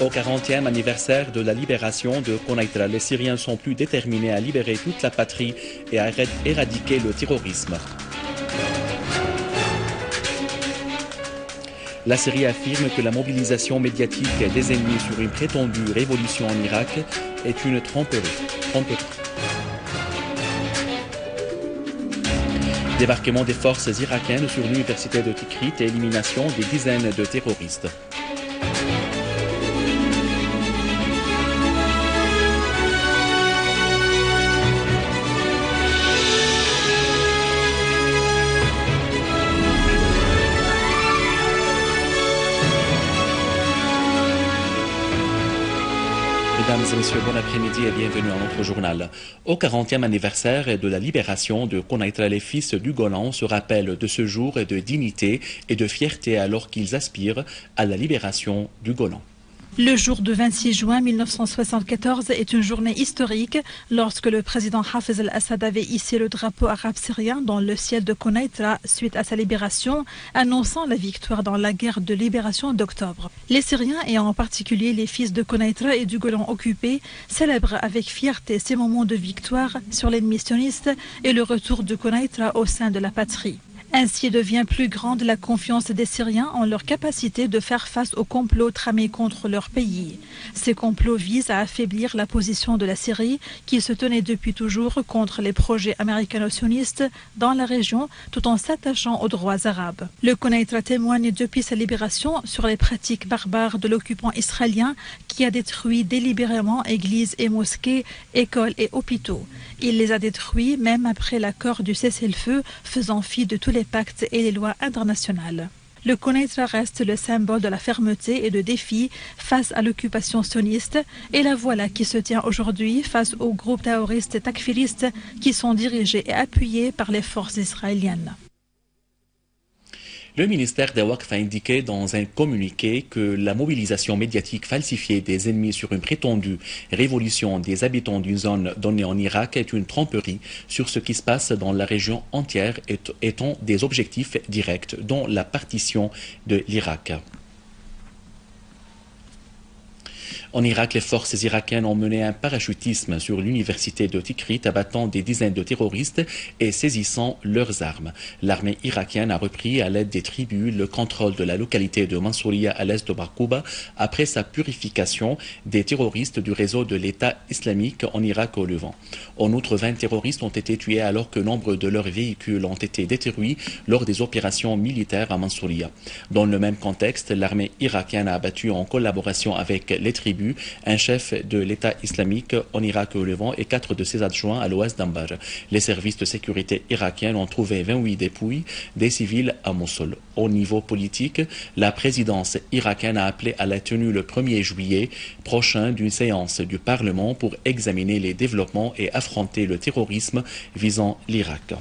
Au 40e anniversaire de la libération de Konaïtra, les Syriens sont plus déterminés à libérer toute la patrie et à éradiquer le terrorisme. La Syrie affirme que la mobilisation médiatique des ennemis sur une prétendue révolution en Irak est une tromperie. Débarquement des forces irakiennes sur l'université de Tikrit et élimination des dizaines de terroristes. Mesdames et messieurs, bon après-midi et bienvenue à notre journal. Au 40e anniversaire de la libération de Konaïtra, les fils du Golan se rappellent de ce jour de dignité et de fierté alors qu'ils aspirent à la libération du Golan. Le jour du 26 juin 1974 est une journée historique lorsque le président Hafez al-Assad avait hissé le drapeau arabe syrien dans le ciel de Konaïtra suite à sa libération, annonçant la victoire dans la guerre de libération d'octobre. Les Syriens, et en particulier les fils de Konaïtra et du Golan occupés, célèbrent avec fierté ces moments de victoire sur l'ennemi sioniste et le retour de Konaïtra au sein de la patrie. Ainsi devient plus grande la confiance des Syriens en leur capacité de faire face aux complots tramés contre leur pays. Ces complots visent à affaiblir la position de la Syrie qui se tenait depuis toujours contre les projets américano-sionistes dans la région tout en s'attachant aux droits arabes. Le Konaïtra témoigne depuis sa libération sur les pratiques barbares de l'occupant israélien qui a détruit délibérément églises et mosquées, écoles et hôpitaux. Il les a détruits même après l'accord du cessez-le-feu faisant fi de tous les pactes et les lois internationales. Le Konaïtra reste le symbole de la fermeté et de défi face à l'occupation sioniste et la voilà qui se tient aujourd'hui face aux groupes terroristes et takfiristes qui sont dirigés et appuyés par les forces israéliennes. Le ministère des Waqf a indiqué dans un communiqué que la mobilisation médiatique falsifiée des ennemis sur une prétendue révolution des habitants d'une zone donnée en Irak est une tromperie sur ce qui se passe dans la région entière étant des objectifs directs, dont la partition de l'Irak. En Irak, les forces irakiennes ont mené un parachutisme sur l'université de Tikrit, abattant des dizaines de terroristes et saisissant leurs armes. L'armée irakienne a repris à l'aide des tribus le contrôle de la localité de Mansouria à l'est de Barkouba après sa purification des terroristes du réseau de l'État islamique en Irak au Levant. En outre, 20 terroristes ont été tués alors que nombre de leurs véhicules ont été détruits lors des opérations militaires à Mansouria. Dans le même contexte, l'armée irakienne a abattu en collaboration avec les tribus un chef de l'État islamique en Irak et au Levant et 4 de ses adjoints à l'ouest d'Ambar. Les services de sécurité irakiens ont trouvé 28 dépouilles des civils à Mossoul. Au niveau politique, la présidence irakienne a appelé à la tenue le 1er juillet prochain d'une séance du Parlement pour examiner les développements et affronter le terrorisme visant l'Irak.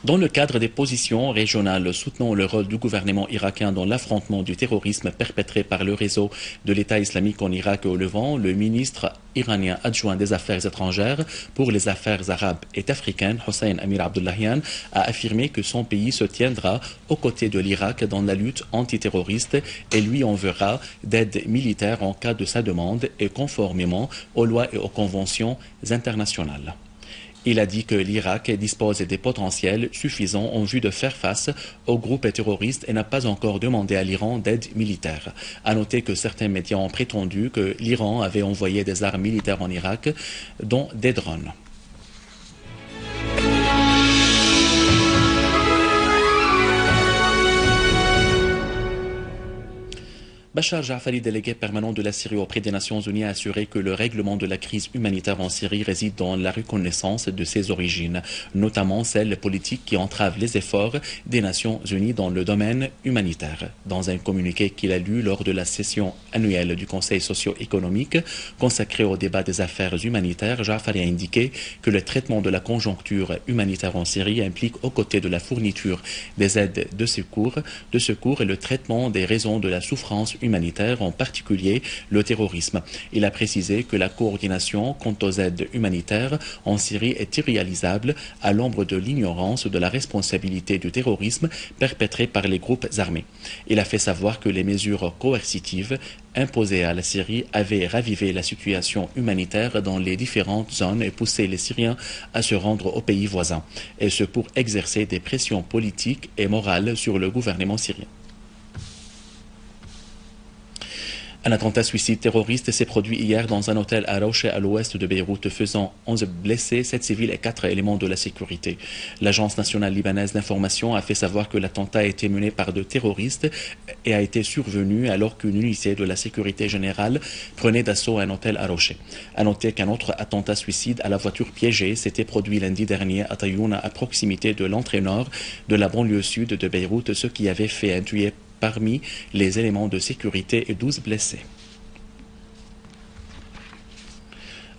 Dans le cadre des positions régionales soutenant le rôle du gouvernement irakien dans l'affrontement du terrorisme perpétré par le réseau de l'État islamique en Irak et au Levant, le ministre iranien adjoint des Affaires étrangères pour les affaires arabes et africaines, Hossein Amir Abdullahian, a affirmé que son pays se tiendra aux côtés de l'Irak dans la lutte antiterroriste et lui enverra d'aide militaire en cas de sa demande et conformément aux lois et aux conventions internationales. Il a dit que l'Irak dispose des potentiels suffisants en vue de faire face aux groupes terroristes et n'a pas encore demandé à l'Iran d'aide militaire. À noter que certains médias ont prétendu que l'Iran avait envoyé des armes militaires en Irak, dont des drones. Bachar Jafari, délégué permanent de la Syrie auprès des Nations Unies, a assuré que le règlement de la crise humanitaire en Syrie réside dans la reconnaissance de ses origines, notamment celles politiques qui entravent les efforts des Nations Unies dans le domaine humanitaire. Dans un communiqué qu'il a lu lors de la session annuelle du Conseil socio-économique consacré au débat des affaires humanitaires, Jafari a indiqué que le traitement de la conjoncture humanitaire en Syrie implique, aux côtés de la fourniture des aides de secours et le traitement des raisons de la souffrance humanitaire, en particulier le terrorisme. Il a précisé que la coordination quant aux aides humanitaires en Syrie est irréalisable à l'ombre de l'ignorance de la responsabilité du terrorisme perpétré par les groupes armés. Il a fait savoir que les mesures coercitives imposées à la Syrie avaient ravivé la situation humanitaire dans les différentes zones et poussé les Syriens à se rendre aux pays voisins, et ce pour exercer des pressions politiques et morales sur le gouvernement syrien. Un attentat suicide terroriste s'est produit hier dans un hôtel à Rawcha, à l'ouest de Beyrouth, faisant 11 blessés, 7 civils et 4 éléments de la sécurité. L'Agence nationale libanaise d'information a fait savoir que l'attentat a été mené par deux terroristes et a été survenu alors qu'une unité de la sécurité générale prenait d'assaut un hôtel à Rawcha. À noter qu'un autre attentat suicide à la voiture piégée s'était produit lundi dernier à Tayouna, à proximité de l'entrée nord de la banlieue sud de Beyrouth, ce qui avait fait un tué parmi les éléments de sécurité et 12 blessés.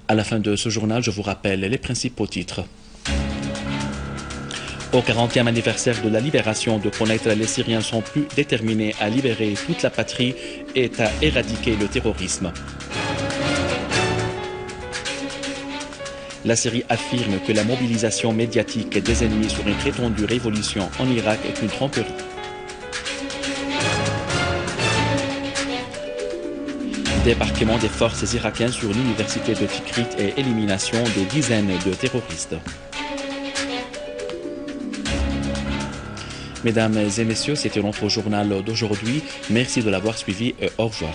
À la fin de ce journal, je vous rappelle les principaux titres. Au 40e anniversaire de la libération de Konaitra, les Syriens sont plus déterminés à libérer toute la patrie et à éradiquer le terrorisme. La Syrie affirme que la mobilisation médiatique des ennemis sur une prétendue révolution en Irak est une tromperie. Débarquement des forces irakiennes sur l'université de Tikrit et élimination des dizaines de terroristes. Mesdames et messieurs, c'était notre journal d'aujourd'hui. Merci de l'avoir suivi et au revoir.